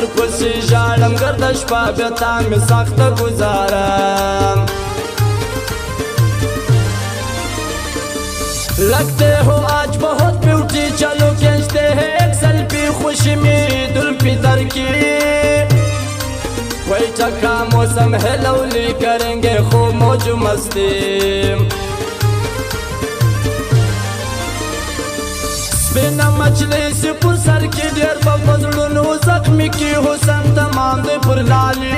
درپسې ژاړم ګرده شپه بیا تا مې سخته گزارم लगते हो आज बहुत ब्यूटी चलो खींचते हैं एक सेल्फी खुशी में ईद उल फितर की कोई चक्का मौसम है लवली करेंगे खूब मौज मस्ती बिना मछली से पुसर की देर बबजड़ू जख्मी की हुसन तमाम दे पुरलाली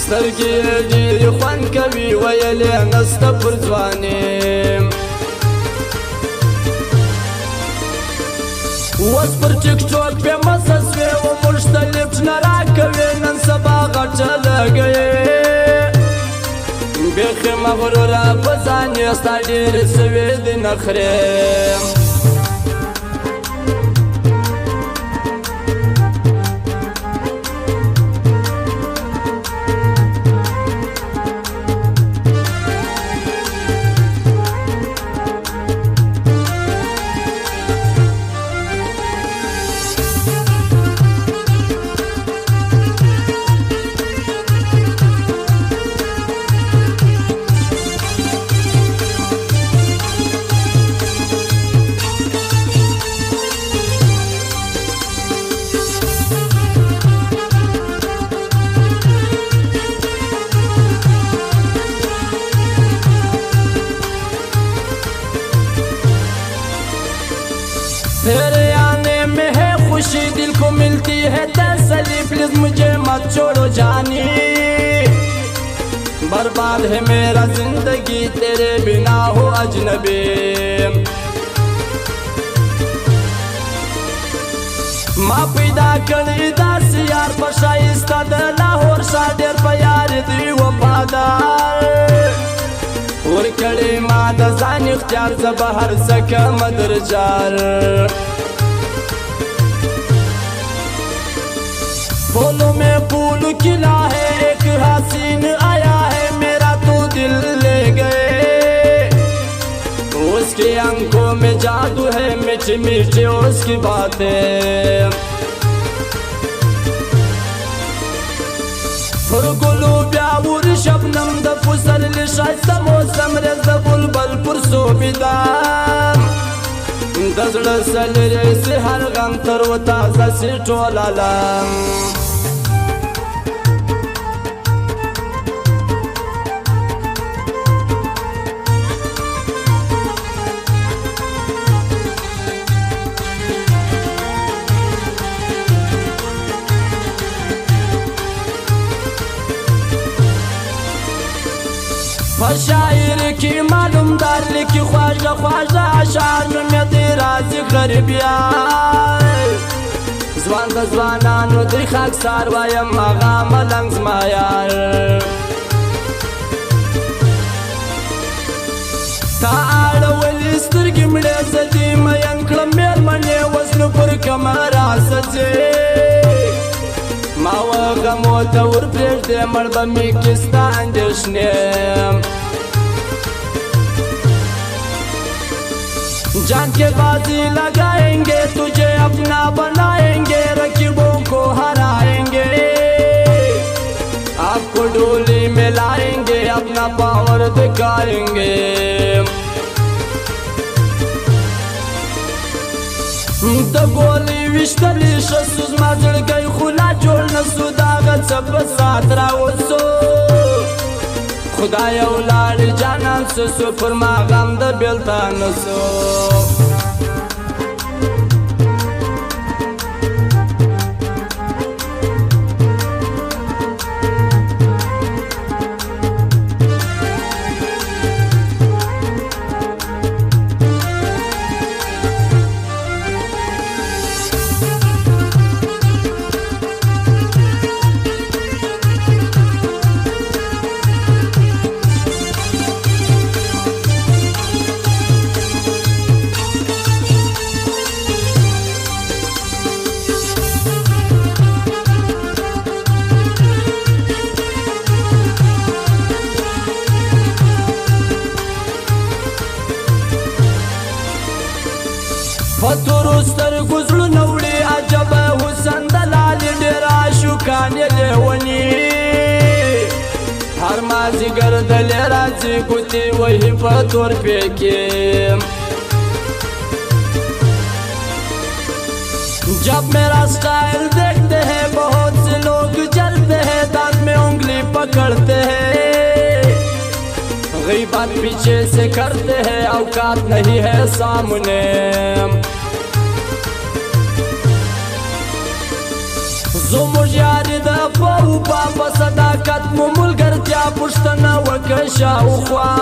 سترګې ډېرې خوند کوي ویلې نسته پر ځواني اوس پر ټیک ټاک بې مزه سوې و موږ ته لفټ نه راکوي نن سبا غټه لګوي بیخي مغروره په ځان یې ستا ډېرې سوې دي نخرې तेरे आने में है खुशी दिल को मिलती है तसल्ली प्लीज मुझे मत छोड़ो जानी बर्बाद है मेरा जिंदगी तेरे बिना हो अजनबी माँ पैदा करी दास यार पशाइस्ता द लाहौर साडेर प्यार दी वफादार और कड़े माद जान इख्तियार जबहर सका मदरजार बोलो में फूल खिला है एक हसीन आया है मेरा तो दिल ले गए उसके आंखों में जादू है मीठी मीठी उसकी बातें गुलू ब्यावर शबनम द फुसल शाइस्ता मौसम रज बुलबुल पुरसो बिदाम दजड़ सलरे से हर गम तर वो ताजा से टोलाला शायर की मालूम दार लिखी ख्वाजा ख्वाजा अशार में तेरा जिक्र बियार जवान द जवानानो दी खाक सार वायम मगा मलंग मायार ताड़ वली स्तरगी मड़े सदी मयन क्लमेर मने वसन पर कमरा सजे मावा गमोता वर प्रेश दे मरबा मी किस्ता अंदेशने जान के बाजी लगाएंगे तुझे अपना बनाएंगे रकीबों को हराएंगे आपको डोली में लाएंगे अपना पावर दिखाएंगे तो गोली विश्तली शसूज माजड़ गई खुला जोड़ना सुदागत सब साथ रावसो खुदाया उलाड़ जाना सो फरमा गम द बेलता नसो فتورو سترګو زړونه وړي عجبه حسن د معشوقان یې لیوني هر مازدیګر دلې راځي ګوتې وهي په تورپې کې जब मेरा स्टाइल देखते हैं बहुत से लोग जलते हैं दांत में उंगली पकड़ते हैं गीबत पीछे से करते हैं औकात नहीं है सामने زموږ یاري د پوپا په صداقت مو ملګرتیا پوښتنه وکړه شاوخوا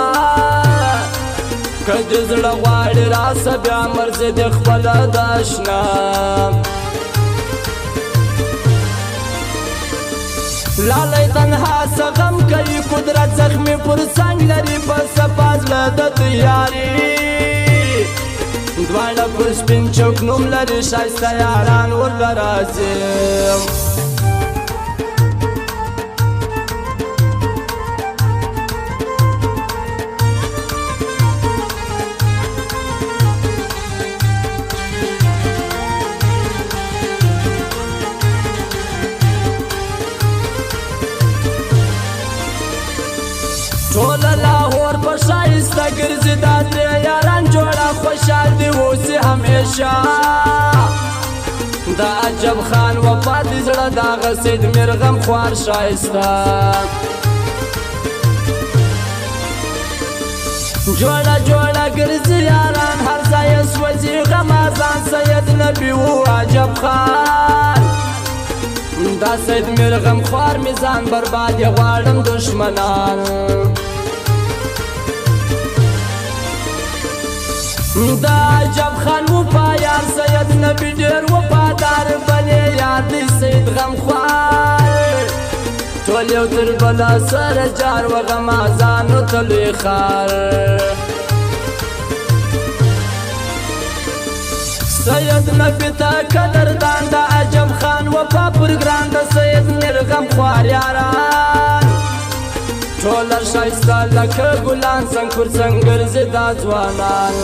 که دې زړه غواړي راسه بیا مرزي دې خپله د اشنا لالی تنها څه غم کوي قدرت زخمي پر څنګ لري په صفا زړه د تیاري دواړه پر سپین چوک نوم لري ښایسته یاران ورله راځي ټول لاهور په ښایسته ګرځي دا درې یاران جوړه خوشحال دي اوسي همیشه د عجب خان وفا دي زړه د هغه سید میرغم خوار ښایسته جوړه جوړه ګرځي یاران هر ځای یې سوځي غمازان سید نبي و عجب خان دا سید میرغم خوار میزان برباد یې غواړم دشمنان دا عجب خان وفایار سید نبی ډېر وفادار بلې یار دی سید غمخوار ټول یو تر بله سره جار و غمازانو ته لوی ښار سید نبی ته قدردان د عجب خان وفا پر ګران د سید میر غمخوار یاران ټول ښایسته لکه ګلان څنګ پر څنګ ګرځي دا ځوانان